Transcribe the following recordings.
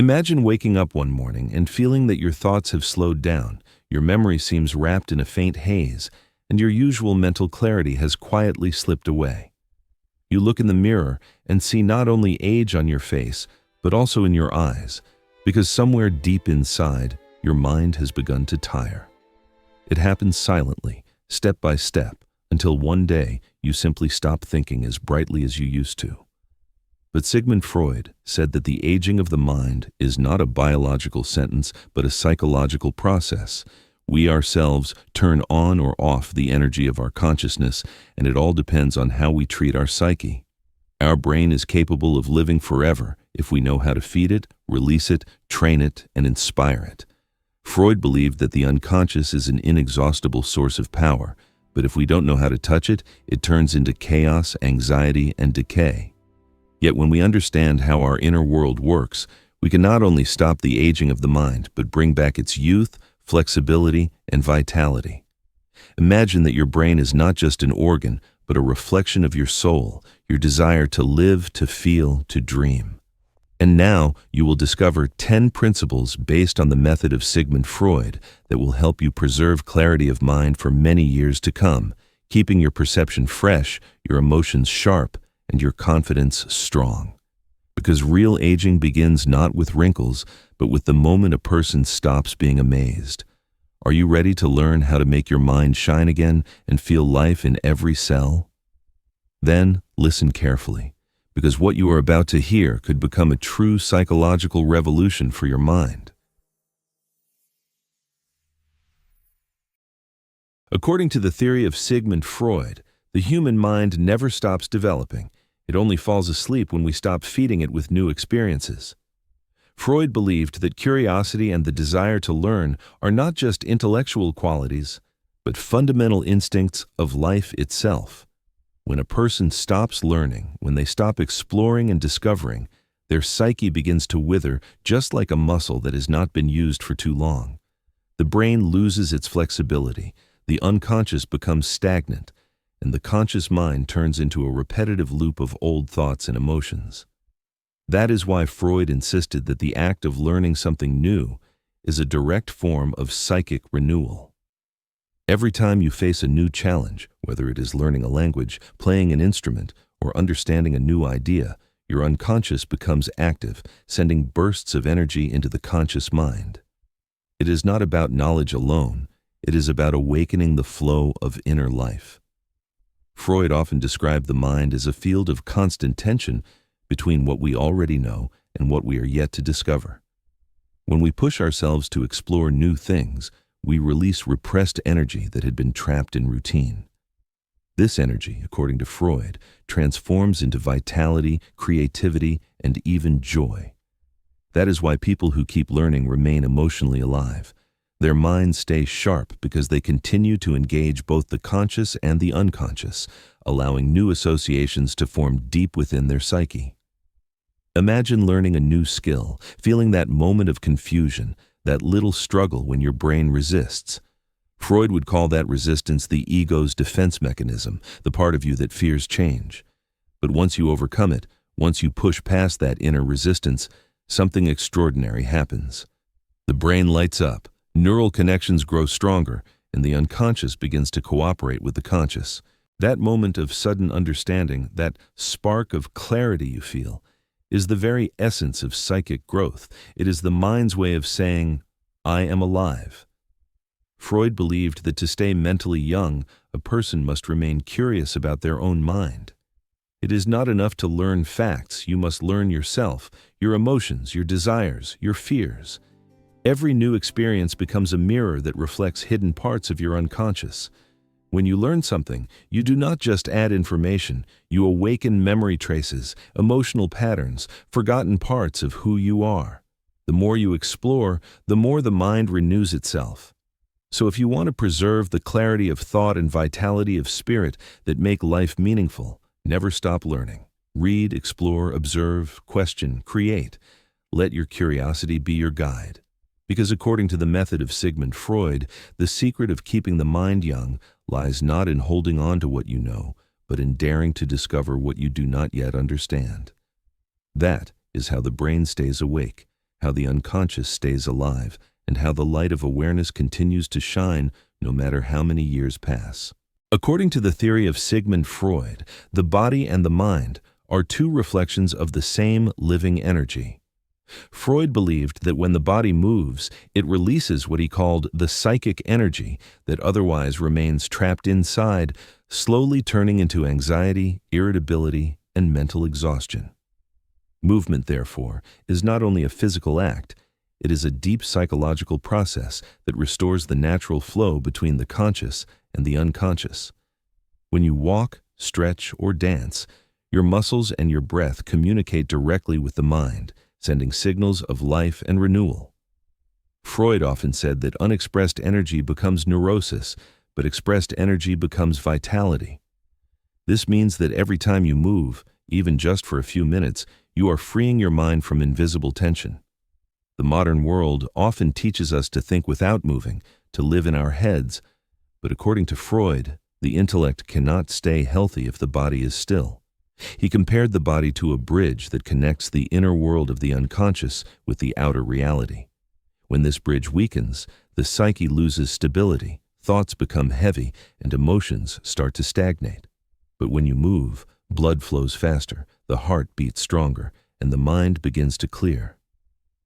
Imagine waking up one morning and feeling that your thoughts have slowed down, your memory seems wrapped in a faint haze, and your usual mental clarity has quietly slipped away. You look in the mirror and see not only age on your face, but also in your eyes, because somewhere deep inside, your mind has begun to tire. It happens silently, step by step, until one day you simply stop thinking as brightly as you used to. But Sigmund Freud said that the aging of the mind is not a biological sentence, but a psychological process. We ourselves turn on or off the energy of our consciousness, and it all depends on how we treat our psyche. Our brain is capable of living forever if we know how to feed it, release it, train it, and inspire it. Freud believed that the unconscious is an inexhaustible source of power, but if we don't know how to touch it, it turns into chaos, anxiety, and decay. Yet when we understand how our inner world works, we can not only stop the aging of the mind, but bring back its youth, flexibility, and vitality. Imagine that your brain is not just an organ, but a reflection of your soul, your desire to live, to feel, to dream. And now you will discover 10 principles based on the method of Sigmund Freud that will help you preserve clarity of mind for many years to come, keeping your perception fresh, your emotions sharp, and your confidence strong. Because real aging begins not with wrinkles, but with the moment a person stops being amazed. Are you ready to learn how to make your mind shine again and feel life in every cell? Then listen carefully, because what you are about to hear could become a true psychological revolution for your mind. According to the theory of Sigmund Freud, the human mind never stops developing. It only falls asleep when we stop feeding it with new experiences. Freud believed that curiosity and the desire to learn are not just intellectual qualities, but fundamental instincts of life itself. When a person stops learning, when they stop exploring and discovering, their psyche begins to wither just like a muscle that has not been used for too long. The brain loses its flexibility, the unconscious becomes stagnant, and the conscious mind turns into a repetitive loop of old thoughts and emotions. That is why Freud insisted that the act of learning something new is a direct form of psychic renewal. Every time you face a new challenge, whether it is learning a language, playing an instrument, or understanding a new idea, your unconscious becomes active, sending bursts of energy into the conscious mind. It is not about knowledge alone, it is about awakening the flow of inner life. Freud often described the mind as a field of constant tension between what we already know and what we are yet to discover. When we push ourselves to explore new things, we release repressed energy that had been trapped in routine. This energy, according to Freud, transforms into vitality, creativity, and even joy. That is why people who keep learning remain emotionally alive. Their minds stay sharp because they continue to engage both the conscious and the unconscious, allowing new associations to form deep within their psyche. Imagine learning a new skill, feeling that moment of confusion, that little struggle when your brain resists. Freud would call that resistance the ego's defense mechanism, the part of you that fears change. But once you overcome it, once you push past that inner resistance, something extraordinary happens. The brain lights up, neural connections grow stronger, and the unconscious begins to cooperate with the conscious. That moment of sudden understanding, that spark of clarity you feel, is the very essence of psychic growth. It is the mind's way of saying, I am alive. Freud believed that to stay mentally young, a person must remain curious about their own mind. It is not enough to learn facts, you must learn yourself, your emotions, your desires, your fears. Every new experience becomes a mirror that reflects hidden parts of your unconscious. When you learn something, you do not just add information, you awaken memory traces, emotional patterns, forgotten parts of who you are. The more you explore, the more the mind renews itself. So if you want to preserve the clarity of thought and vitality of spirit that make life meaningful, never stop learning. Read, explore, observe, question, create. Let your curiosity be your guide. Because according to the method of Sigmund Freud, the secret of keeping the mind young lies not in holding on to what you know, but in daring to discover what you do not yet understand. That is how the brain stays awake, how the unconscious stays alive, and how the light of awareness continues to shine no matter how many years pass. According to the theory of Sigmund Freud, the body and the mind are two reflections of the same living energy. Freud believed that when the body moves, it releases what he called the psychic energy that otherwise remains trapped inside, slowly turning into anxiety, irritability, and mental exhaustion. Movement, therefore, is not only a physical act, it is a deep psychological process that restores the natural flow between the conscious and the unconscious. When you walk, stretch, or dance, your muscles and your breath communicate directly with the mind, sending signals of life and renewal. Freud often said that unexpressed energy becomes neurosis, but expressed energy becomes vitality. This means that every time you move, even just for a few minutes, you are freeing your mind from invisible tension. The modern world often teaches us to think without moving, to live in our heads, but according to Freud, the intellect cannot stay healthy if the body is still. He compared the body to a bridge that connects the inner world of the unconscious with the outer reality. When this bridge weakens, the psyche loses stability, thoughts become heavy, and emotions start to stagnate. But when you move, blood flows faster, the heart beats stronger, and the mind begins to clear.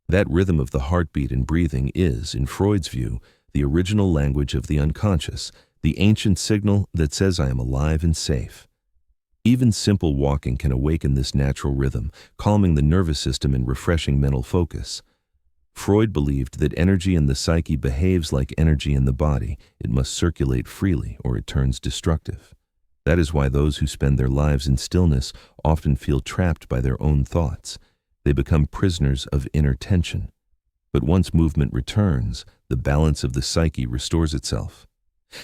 That rhythm of the heartbeat and breathing is, in Freud's view, the original language of the unconscious, the ancient signal that says I am alive and safe. Even simple walking can awaken this natural rhythm, calming the nervous system and refreshing mental focus. Freud believed that energy in the psyche behaves like energy in the body. It must circulate freely or it turns destructive. That is why those who spend their lives in stillness often feel trapped by their own thoughts. They become prisoners of inner tension. But once movement returns, the balance of the psyche restores itself.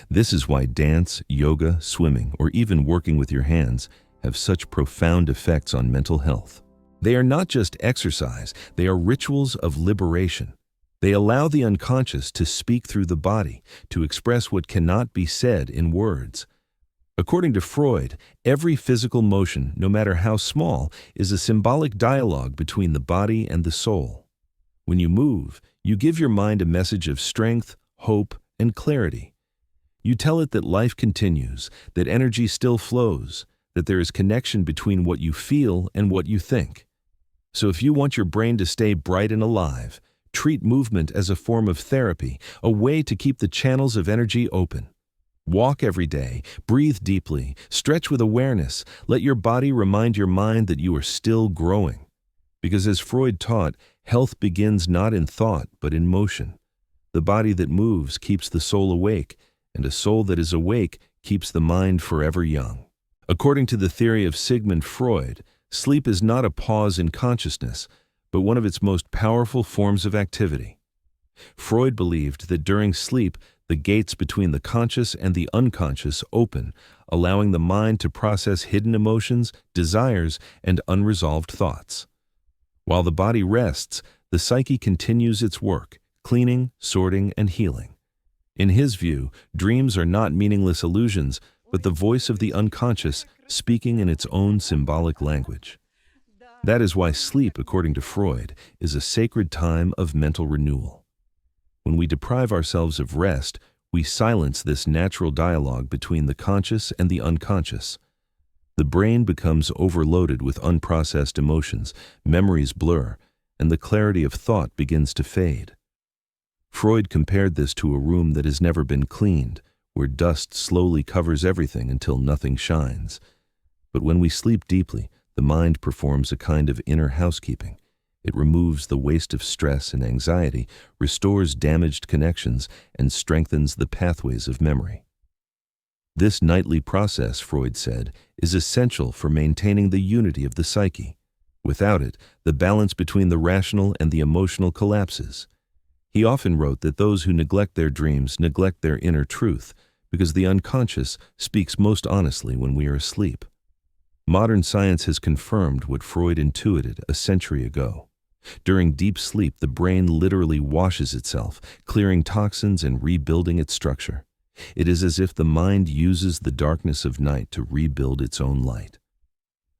This is why dance, yoga, swimming, or even working with your hands have such profound effects on mental health. They are not just exercise, they are rituals of liberation. They allow the unconscious to speak through the body, to express what cannot be said in words. According to Freud, every physical motion, no matter how small, is a symbolic dialogue between the body and the soul. When you move, you give your mind a message of strength, hope, and clarity. You tell it that life continues, that energy still flows, that there is connection between what you feel and what you think. So if you want your brain to stay bright and alive, treat movement as a form of therapy, a way to keep the channels of energy open. Walk every day, breathe deeply, stretch with awareness, let your body remind your mind that you are still growing. Because as Freud taught, health begins not in thought but in motion. The body that moves keeps the soul awake, and a soul that is awake keeps the mind forever young. According to the theory of Sigmund Freud, sleep is not a pause in consciousness, but one of its most powerful forms of activity. Freud believed that during sleep, the gates between the conscious and the unconscious open, allowing the mind to process hidden emotions, desires, and unresolved thoughts. While the body rests, the psyche continues its work, cleaning, sorting, and healing. In his view, dreams are not meaningless illusions, but the voice of the unconscious speaking in its own symbolic language. That is why sleep, according to Freud, is a sacred time of mental renewal. When we deprive ourselves of rest, we silence this natural dialogue between the conscious and the unconscious. The brain becomes overloaded with unprocessed emotions, memories blur, and the clarity of thought begins to fade. Freud compared this to a room that has never been cleaned, where dust slowly covers everything until nothing shines. But when we sleep deeply, the mind performs a kind of inner housekeeping. It removes the waste of stress and anxiety, restores damaged connections, and strengthens the pathways of memory. This nightly process, Freud said, is essential for maintaining the unity of the psyche. Without it, the balance between the rational and the emotional collapses. He often wrote that those who neglect their dreams neglect their inner truth, because the unconscious speaks most honestly when we are asleep. Modern science has confirmed what Freud intuited a century ago. During deep sleep, the brain literally washes itself, clearing toxins and rebuilding its structure. It is as if the mind uses the darkness of night to rebuild its own light.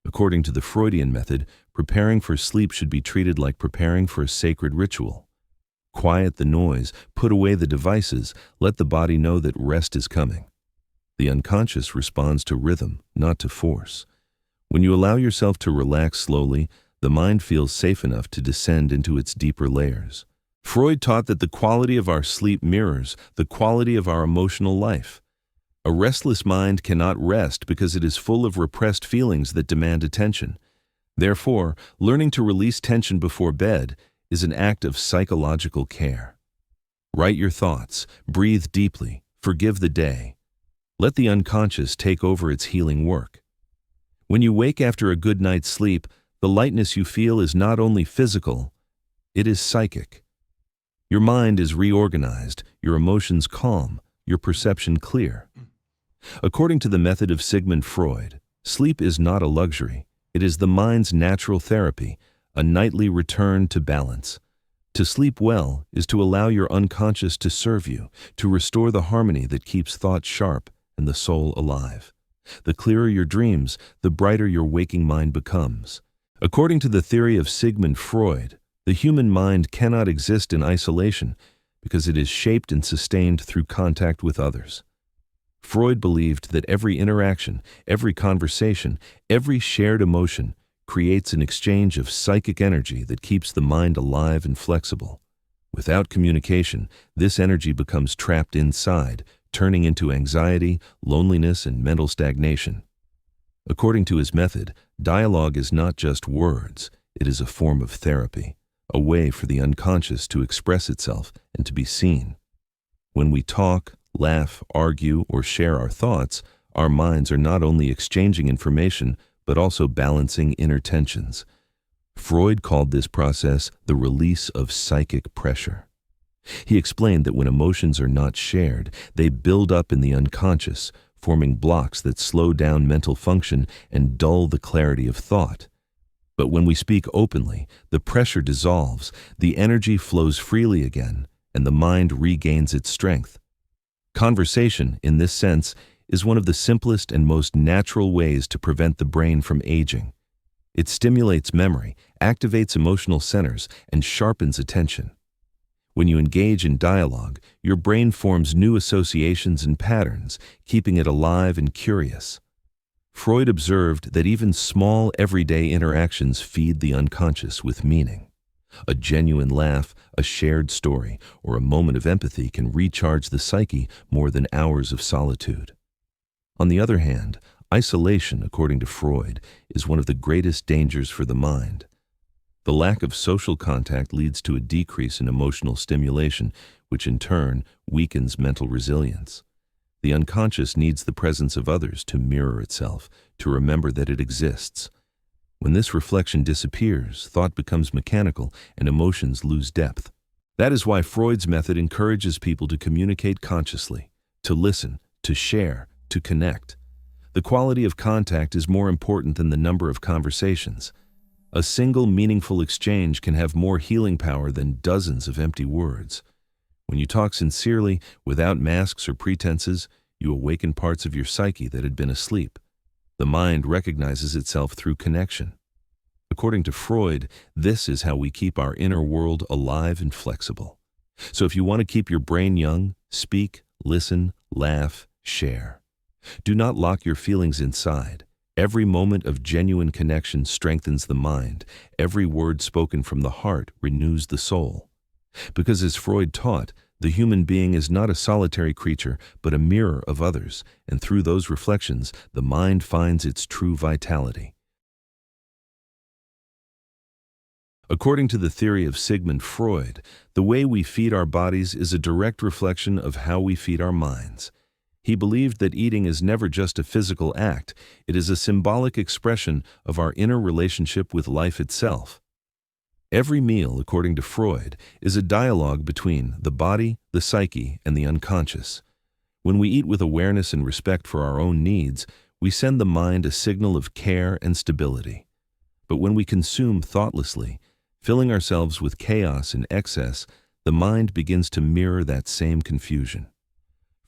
According to the Freudian method, preparing for sleep should be treated like preparing for a sacred ritual. Quiet the noise, put away the devices, let the body know that rest is coming. The unconscious responds to rhythm, not to force. When you allow yourself to relax slowly, the mind feels safe enough to descend into its deeper layers. Freud taught that the quality of our sleep mirrors the quality of our emotional life. A restless mind cannot rest because it is full of repressed feelings that demand attention. Therefore, learning to release tension before bed is an act of psychological care. Write your thoughts, breathe deeply, forgive the day. Let the unconscious take over its healing work. When you wake after a good night's sleep, the lightness you feel is not only physical, it is psychic. Your mind is reorganized, your emotions calm, your perception clear. According to the method of Sigmund Freud, sleep is not a luxury. It is the mind's natural therapy, a nightly return to balance. To sleep well is to allow your unconscious to serve you, to restore the harmony that keeps thought sharp and the soul alive. The clearer your dreams, the brighter your waking mind becomes. According to the theory of Sigmund Freud, the human mind cannot exist in isolation because it is shaped and sustained through contact with others. Freud believed that every interaction, every conversation, every shared emotion creates an exchange of psychic energy that keeps the mind alive and flexible. Without communication, this energy becomes trapped inside, turning into anxiety, loneliness, and mental stagnation. According to his method, dialogue is not just words, it is a form of therapy, a way for the unconscious to express itself and to be seen. When we talk, laugh, argue, or share our thoughts, our minds are not only exchanging information, but also balancing inner tensions. Freud called this process the release of psychic pressure. He explained that when emotions are not shared, they build up in the unconscious, forming blocks that slow down mental function and dull the clarity of thought. But when we speak openly, the pressure dissolves, the energy flows freely again, and the mind regains its strength. Conversation, in this sense, is one of the simplest and most natural ways to prevent the brain from aging. It stimulates memory, activates emotional centers, and sharpens attention. When you engage in dialogue, your brain forms new associations and patterns, keeping it alive and curious. Freud observed that even small, everyday interactions feed the unconscious with meaning. A genuine laugh, a shared story, or a moment of empathy can recharge the psyche more than hours of solitude. On the other hand, isolation, according to Freud, is one of the greatest dangers for the mind. The lack of social contact leads to a decrease in emotional stimulation, which in turn weakens mental resilience. The unconscious needs the presence of others to mirror itself, to remember that it exists. When this reflection disappears, thought becomes mechanical and emotions lose depth. That is why Freud's method encourages people to communicate consciously, to listen, to share, to connect. The quality of contact is more important than the number of conversations. A single meaningful exchange can have more healing power than dozens of empty words. When you talk sincerely, without masks or pretenses, you awaken parts of your psyche that had been asleep. The mind recognizes itself through connection. According to Freud, this is how we keep our inner world alive and flexible. So if you want to keep your brain young, speak, listen, laugh, share. Do not lock your feelings inside. Every moment of genuine connection strengthens the mind. Every word spoken from the heart renews the soul. Because as Freud taught, the human being is not a solitary creature, but a mirror of others, and through those reflections, the mind finds its true vitality. According to the theory of Sigmund Freud, the way we feed our bodies is a direct reflection of how we feed our minds. He believed that eating is never just a physical act, it is a symbolic expression of our inner relationship with life itself. Every meal, according to Freud, is a dialogue between the body, the psyche, and the unconscious. When we eat with awareness and respect for our own needs, we send the mind a signal of care and stability. But when we consume thoughtlessly, filling ourselves with chaos and excess, the mind begins to mirror that same confusion.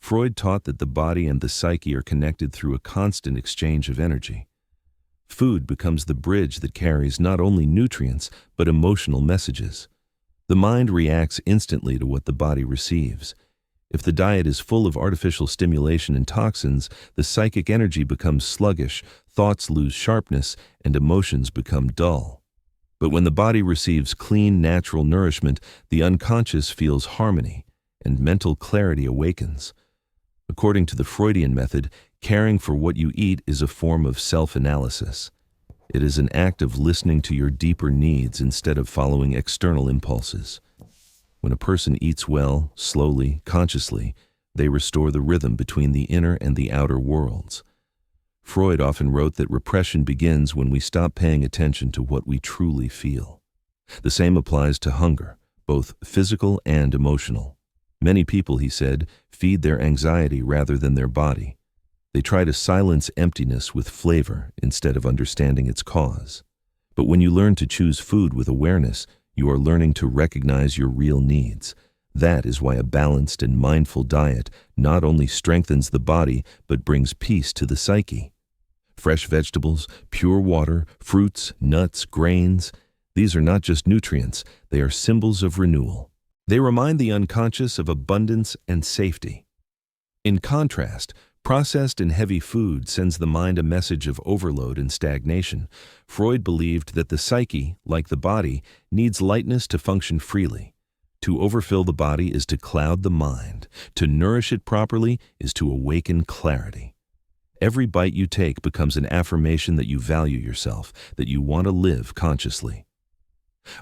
Freud taught that the body and the psyche are connected through a constant exchange of energy. Food becomes the bridge that carries not only nutrients, but emotional messages. The mind reacts instantly to what the body receives. If the diet is full of artificial stimulation and toxins, the psychic energy becomes sluggish, thoughts lose sharpness, and emotions become dull. But when the body receives clean, natural nourishment, the unconscious feels harmony, and mental clarity awakens. According to the Freudian method, caring for what you eat is a form of self-analysis. It is an act of listening to your deeper needs instead of following external impulses. When a person eats well, slowly, consciously, they restore the rhythm between the inner and the outer worlds. Freud often wrote that repression begins when we stop paying attention to what we truly feel. The same applies to hunger, both physical and emotional. Many people, he said, feed their anxiety rather than their body. They try to silence emptiness with flavor instead of understanding its cause. But when you learn to choose food with awareness, you are learning to recognize your real needs. That is why a balanced and mindful diet not only strengthens the body, but brings peace to the psyche. Fresh vegetables, pure water, fruits, nuts, grains, these are not just nutrients, they are symbols of renewal. They remind the unconscious of abundance and safety. In contrast, processed and heavy food sends the mind a message of overload and stagnation. Freud believed that the psyche, like the body, needs lightness to function freely. To overfill the body is to cloud the mind. To nourish it properly is to awaken clarity. Every bite you take becomes an affirmation that you value yourself, that you want to live consciously.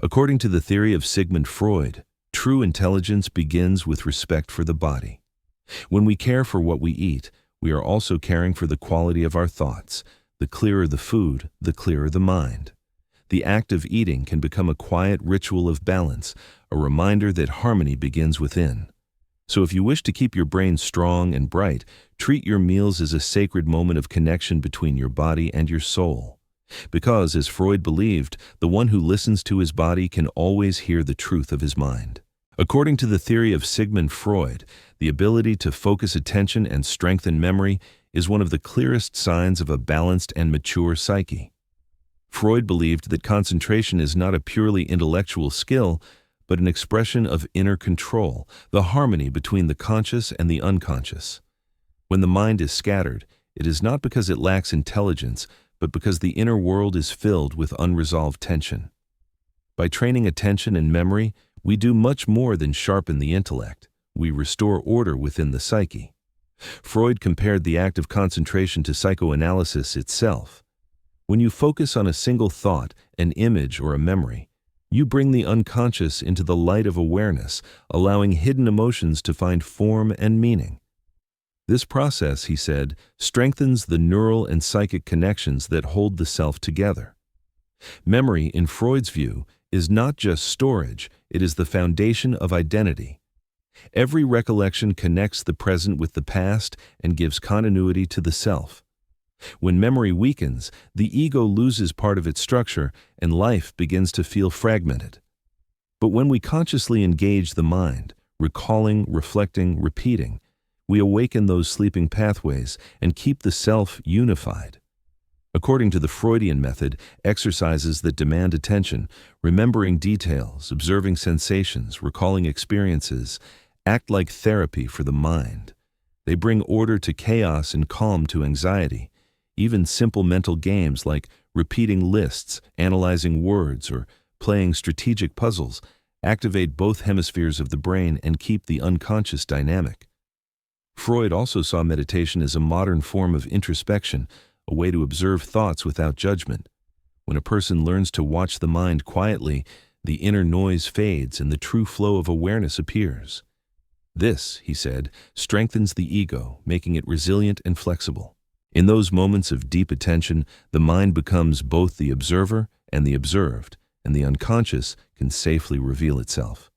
According to the theory of Sigmund Freud, true intelligence begins with respect for the body. When we care for what we eat, we are also caring for the quality of our thoughts. The clearer the food, the clearer the mind. The act of eating can become a quiet ritual of balance, a reminder that harmony begins within. So if you wish to keep your brain strong and bright, treat your meals as a sacred moment of connection between your body and your soul. Because, as Freud believed, the one who listens to his body can always hear the truth of his mind. According to the theory of Sigmund Freud, the ability to focus attention and strengthen memory is one of the clearest signs of a balanced and mature psyche. Freud believed that concentration is not a purely intellectual skill, but an expression of inner control, the harmony between the conscious and the unconscious. When the mind is scattered, it is not because it lacks intelligence, but because the inner world is filled with unresolved tension. By training attention and memory, we do much more than sharpen the intellect. We restore order within the psyche. Freud compared the act of concentration to psychoanalysis itself. When you focus on a single thought, an image, or a memory, you bring the unconscious into the light of awareness, allowing hidden emotions to find form and meaning. This process, he said, strengthens the neural and psychic connections that hold the self together. Memory, in Freud's view, is not just storage, it is the foundation of identity. Every recollection connects the present with the past and gives continuity to the self. When memory weakens, the ego loses part of its structure and life begins to feel fragmented. But when we consciously engage the mind, recalling, reflecting, repeating, we awaken those sleeping pathways and keep the self unified. According to the Freudian method, exercises that demand attention, remembering details, observing sensations, recalling experiences, act like therapy for the mind. They bring order to chaos and calm to anxiety. Even simple mental games like repeating lists, analyzing words, or playing strategic puzzles activate both hemispheres of the brain and keep the unconscious dynamic. Freud also saw meditation as a modern form of introspection, a way to observe thoughts without judgment. When a person learns to watch the mind quietly, the inner noise fades and the true flow of awareness appears. This, he said, strengthens the ego, making it resilient and flexible. In those moments of deep attention, the mind becomes both the observer and the observed, and the unconscious can safely reveal itself.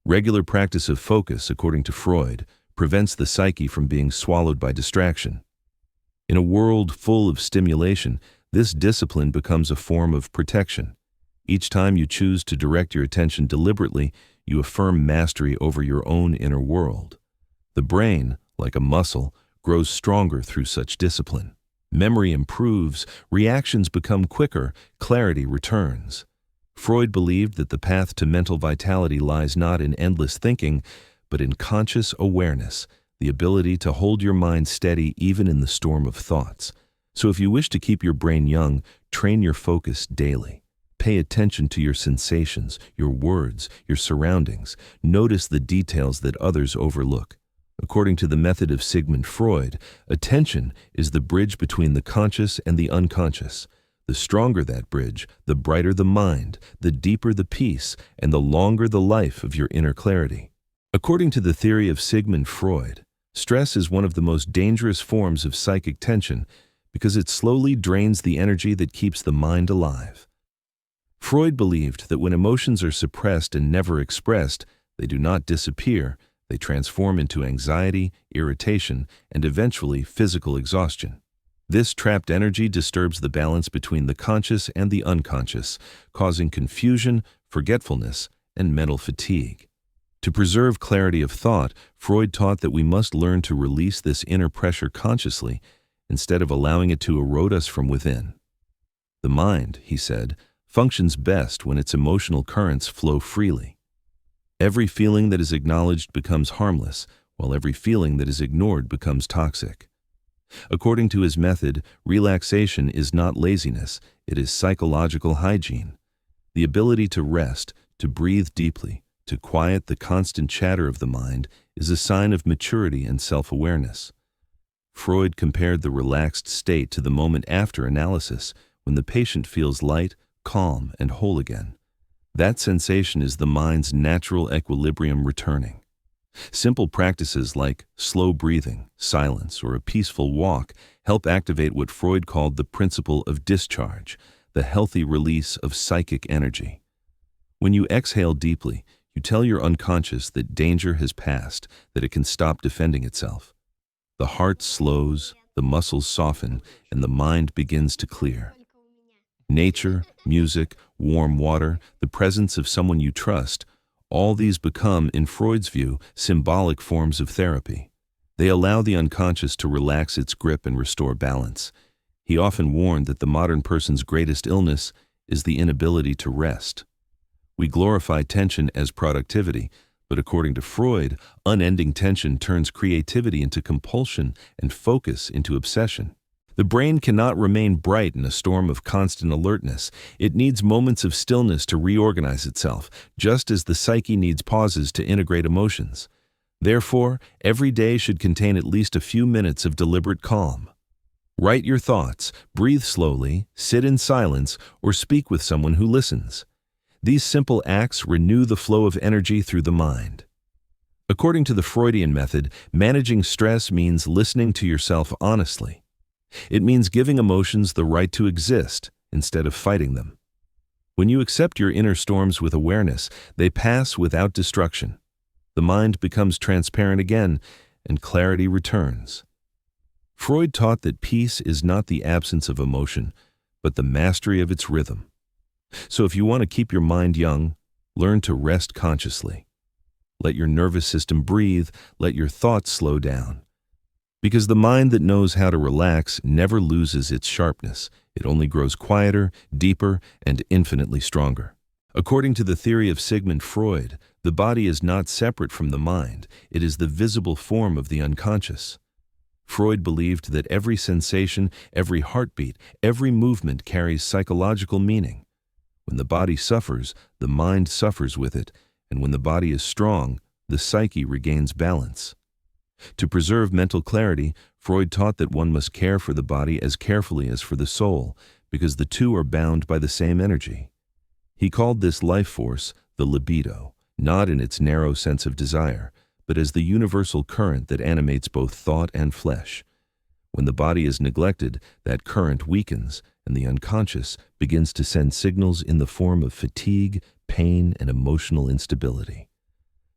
Regular practice of focus, according to Freud, prevents the psyche from being swallowed by distraction. In a world full of stimulation, this discipline becomes a form of protection. Each time you choose to direct your attention deliberately, you affirm mastery over your own inner world. The brain, like a muscle, grows stronger through such discipline. Memory improves, reactions become quicker, clarity returns. Freud believed that the path to mental vitality lies not in endless thinking, but in conscious awareness, the ability to hold your mind steady even in the storm of thoughts. So if you wish to keep your brain young, train your focus daily. Pay attention to your sensations, your words, your surroundings. Notice the details that others overlook. According to the method of Sigmund Freud, attention is the bridge between the conscious and the unconscious. The stronger that bridge, the brighter the mind, the deeper the peace, and the longer the life of your inner clarity. According to the theory of Sigmund Freud, stress is one of the most dangerous forms of psychic tension because it slowly drains the energy that keeps the mind alive. Freud believed that when emotions are suppressed and never expressed, they do not disappear, they transform into anxiety, irritation, and eventually physical exhaustion. This trapped energy disturbs the balance between the conscious and the unconscious, causing confusion, forgetfulness, and mental fatigue. To preserve clarity of thought, Freud taught that we must learn to release this inner pressure consciously instead of allowing it to erode us from within. The mind, he said, functions best when its emotional currents flow freely. Every feeling that is acknowledged becomes harmless, while every feeling that is ignored becomes toxic. According to his method, relaxation is not laziness, it is psychological hygiene. The ability to rest, to breathe deeply, to quiet the constant chatter of the mind is a sign of maturity and self-awareness. Freud compared the relaxed state to the moment after analysis, when the patient feels light, calm, and whole again. That sensation is the mind's natural equilibrium returning. Simple practices like slow breathing, silence, or a peaceful walk help activate what Freud called the principle of discharge, the healthy release of psychic energy. When you exhale deeply, you tell your unconscious that danger has passed, that it can stop defending itself. The heart slows, the muscles soften, and the mind begins to clear. Nature, music, warm water, the presence of someone you trust, all these become, in Freud's view, symbolic forms of therapy. They allow the unconscious to relax its grip and restore balance. He often warned that the modern person's greatest illness is the inability to rest. We glorify tension as productivity, but according to Freud, unending tension turns creativity into compulsion and focus into obsession. The brain cannot remain bright in a storm of constant alertness. It needs moments of stillness to reorganize itself, just as the psyche needs pauses to integrate emotions. Therefore, every day should contain at least a few minutes of deliberate calm. Write your thoughts, breathe slowly, sit in silence, or speak with someone who listens. These simple acts renew the flow of energy through the mind. According to the Freudian method, managing stress means listening to yourself honestly. It means giving emotions the right to exist instead of fighting them. When you accept your inner storms with awareness, they pass without destruction. The mind becomes transparent again, and clarity returns. Freud taught that peace is not the absence of emotion, but the mastery of its rhythm. So if you want to keep your mind young, learn to rest consciously. Let your nervous system breathe, let your thoughts slow down. Because the mind that knows how to relax never loses its sharpness. It only grows quieter, deeper, and infinitely stronger. According to the theory of Sigmund Freud, the body is not separate from the mind. It is the visible form of the unconscious. Freud believed that every sensation, every heartbeat, every movement carries psychological meaning. When the body suffers, the mind suffers with it, and when the body is strong, the psyche regains balance. To preserve mental clarity, Freud taught that one must care for the body as carefully as for the soul, because the two are bound by the same energy. He called this life force the libido, not in its narrow sense of desire, but as the universal current that animates both thought and flesh. When the body is neglected, that current weakens, and the unconscious begins to send signals in the form of fatigue, pain, and emotional instability.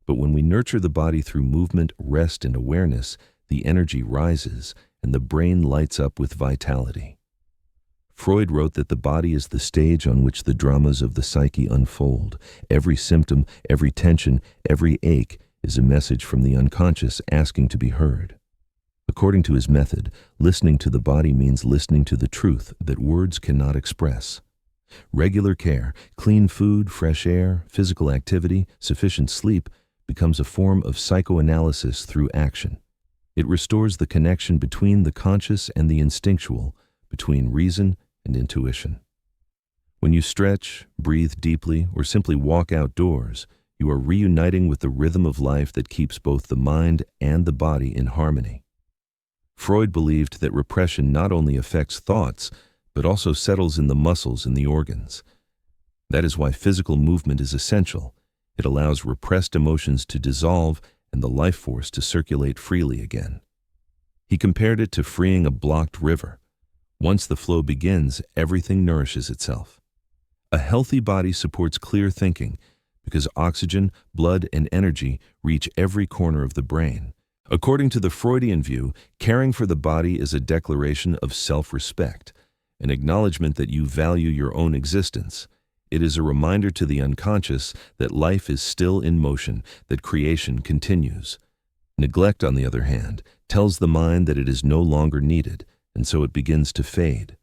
But when we nurture the body through movement, rest, and awareness, the energy rises and the brain lights up with vitality. Freud wrote that the body is the stage on which the dramas of the psyche unfold. Every symptom, every tension, every ache is a message from the unconscious asking to be heard. According to his method, listening to the body means listening to the truth that words cannot express. Regular care, clean food, fresh air, physical activity, sufficient sleep becomes a form of psychoanalysis through action. It restores the connection between the conscious and the instinctual, between reason and intuition. When you stretch, breathe deeply, or simply walk outdoors, you are reuniting with the rhythm of life that keeps both the mind and the body in harmony. Freud believed that repression not only affects thoughts, but also settles in the muscles and the organs. That is why physical movement is essential. It allows repressed emotions to dissolve and the life force to circulate freely again. He compared it to freeing a blocked river. Once the flow begins, everything nourishes itself. A healthy body supports clear thinking because oxygen, blood, and energy reach every corner of the brain. According to the Freudian view, caring for the body is a declaration of self-respect, an acknowledgement that you value your own existence. It is a reminder to the unconscious that life is still in motion, that creation continues. Neglect, on the other hand, tells the mind that it is no longer needed, and so it begins to fade.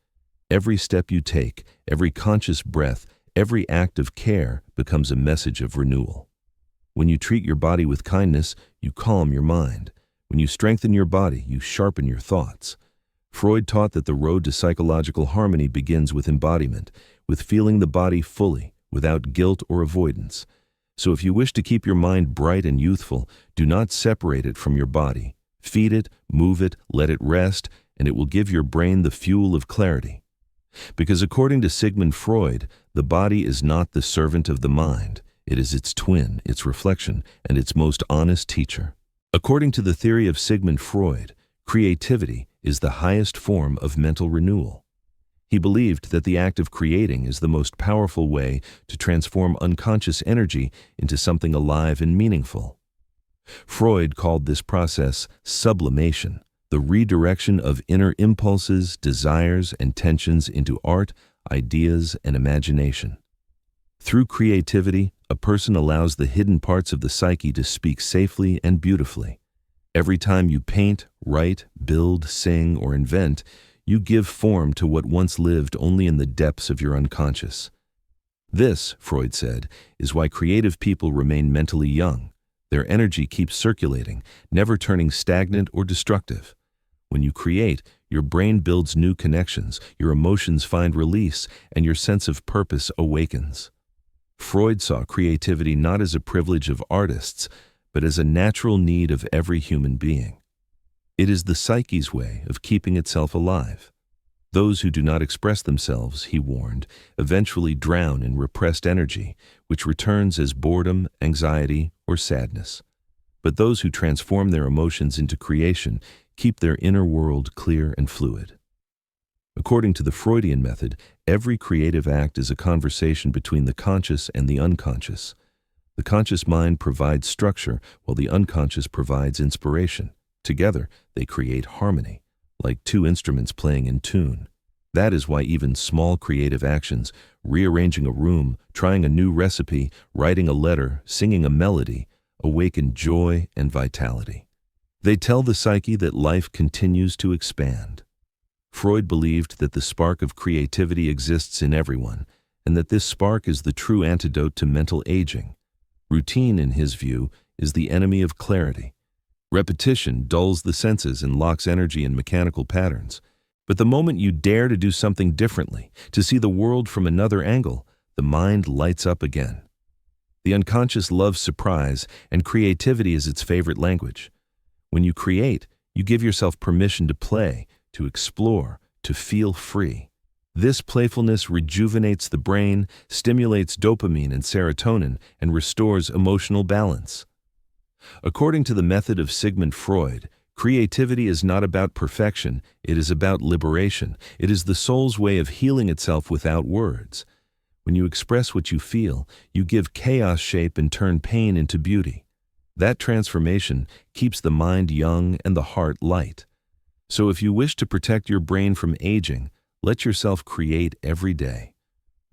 Every step you take, every conscious breath, every act of care becomes a message of renewal. When you treat your body with kindness, you calm your mind. When you strengthen your body, you sharpen your thoughts. Freud taught that the road to psychological harmony begins with embodiment, with feeling the body fully, without guilt or avoidance. So if you wish to keep your mind bright and youthful, do not separate it from your body. Feed it, move it, let it rest, and it will give your brain the fuel of clarity. Because according to Sigmund Freud, the body is not the servant of the mind. It is its twin, its reflection, and its most honest teacher. According to the theory of Sigmund Freud, creativity is the highest form of mental renewal. He believed that the act of creating is the most powerful way to transform unconscious energy into something alive and meaningful. Freud called this process sublimation, the redirection of inner impulses, desires, and tensions into art, ideas, and imagination. Through creativity, a person allows the hidden parts of the psyche to speak safely and beautifully. Every time you paint, write, build, sing, or invent, you give form to what once lived only in the depths of your unconscious. This, Freud said, is why creative people remain mentally young. Their energy keeps circulating, never turning stagnant or destructive. When you create, your brain builds new connections, your emotions find release, and your sense of purpose awakens. Freud saw creativity not as a privilege of artists, but as a natural need of every human being. It is the psyche's way of keeping itself alive. Those who do not express themselves, he warned, eventually drown in repressed energy, which returns as boredom, anxiety, or sadness. But those who transform their emotions into creation keep their inner world clear and fluid. According to the Freudian method, every creative act is a conversation between the conscious and the unconscious. The conscious mind provides structure, while the unconscious provides inspiration. Together, they create harmony, like two instruments playing in tune. That is why even small creative actions, rearranging a room, trying a new recipe, writing a letter, singing a melody, awaken joy and vitality. They tell the psyche that life continues to expand. Freud believed that the spark of creativity exists in everyone, and that this spark is the true antidote to mental aging. Routine, in his view, is the enemy of clarity. Repetition dulls the senses and locks energy in mechanical patterns. But the moment you dare to do something differently, to see the world from another angle, the mind lights up again. The unconscious loves surprise, and creativity is its favorite language. When you create, you give yourself permission to play, to explore, to feel free. This playfulness rejuvenates the brain, stimulates dopamine and serotonin, and restores emotional balance. According to the method of Sigmund Freud, creativity is not about perfection, it is about liberation. It is the soul's way of healing itself without words. When you express what you feel, you give chaos shape and turn pain into beauty. That transformation keeps the mind young and the heart light. So if you wish to protect your brain from aging, let yourself create every day.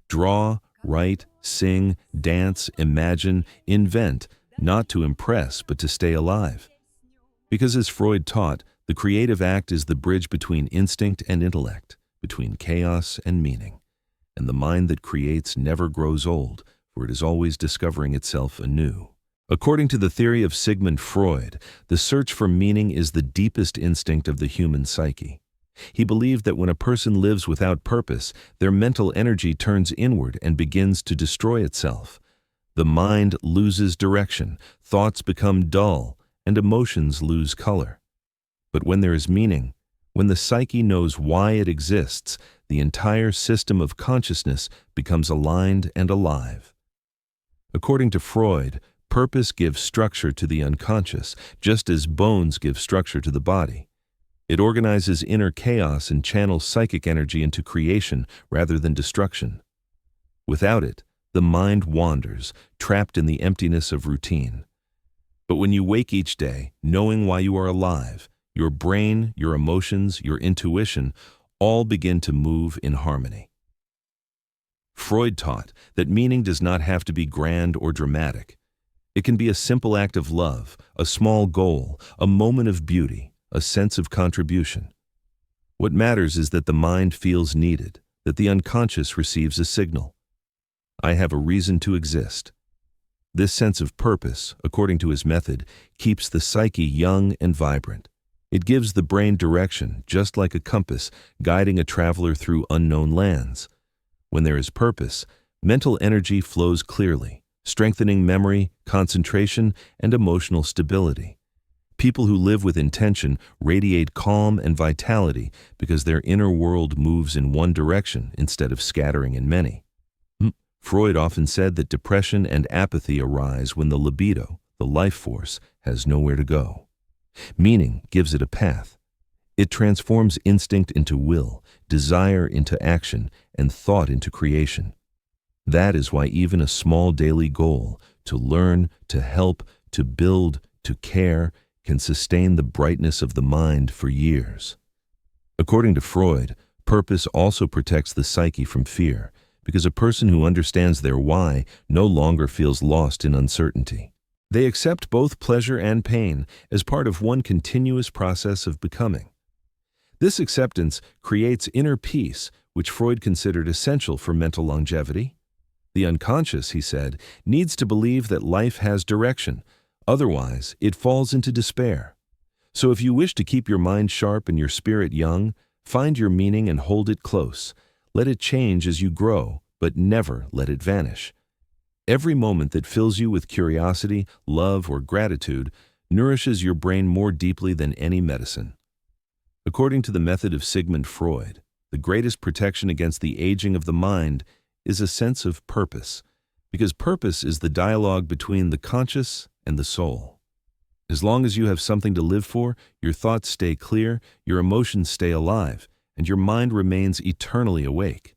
Draw, write, sing, dance, imagine, invent, not to impress but to stay alive. Because as Freud taught, the The creative act is the bridge between instinct and intellect, between chaos and meaning. And the mind that creates never grows old, for it is always discovering itself anew. According to the theory of Sigmund Freud, the search for meaning is the deepest instinct of the human psyche. He believed that when a person lives without purpose, their mental energy turns inward and begins to destroy itself. The mind loses direction, thoughts become dull, and emotions lose color. But when there is meaning, when the psyche knows why it exists, the entire system of consciousness becomes aligned and alive. According to Freud, purpose gives structure to the unconscious, just as bones give structure to the body. It organizes inner chaos and channels psychic energy into creation rather than destruction. Without it, the mind wanders, trapped in the emptiness of routine. But when you wake each day, knowing why you are alive, your brain, your emotions, your intuition, all begin to move in harmony. Freud taught that meaning does not have to be grand or dramatic. It can be a simple act of love, a small goal, a moment of beauty, a sense of contribution. What matters is that the mind feels needed, that the unconscious receives a signal. I have a reason to exist. This sense of purpose, according to his method, keeps the psyche young and vibrant. It gives the brain direction, just like a compass, guiding a traveler through unknown lands. When there is purpose, mental energy flows clearly, strengthening memory, concentration, and emotional stability. People who live with intention radiate calm and vitality because their inner world moves in one direction instead of scattering in many. Freud often said that depression and apathy arise when the libido, the life force, has nowhere to go. Meaning gives it a path. It transforms instinct into will, desire into action, and thought into creation. That is why even a small daily goal, to learn, to help, to build, to care, can sustain the brightness of the mind for years. According to Freud, purpose also protects the psyche from fear, because a person who understands their why no longer feels lost in uncertainty. They accept both pleasure and pain as part of one continuous process of becoming. This acceptance creates inner peace, which Freud considered essential for mental longevity. The unconscious, he said, needs to believe that life has direction, otherwise it falls into despair. So if you wish to keep your mind sharp and your spirit young, find your meaning and hold it close. Let it change as you grow, but never let it vanish. Every moment that fills you with curiosity, love, or gratitude nourishes your brain more deeply than any medicine. According to the method of Sigmund Freud, the greatest protection against the aging of the mind is a sense of purpose, because purpose is the dialogue between the conscious and the soul. As long as you have something to live for, your thoughts stay clear, your emotions stay alive, and your mind remains eternally awake.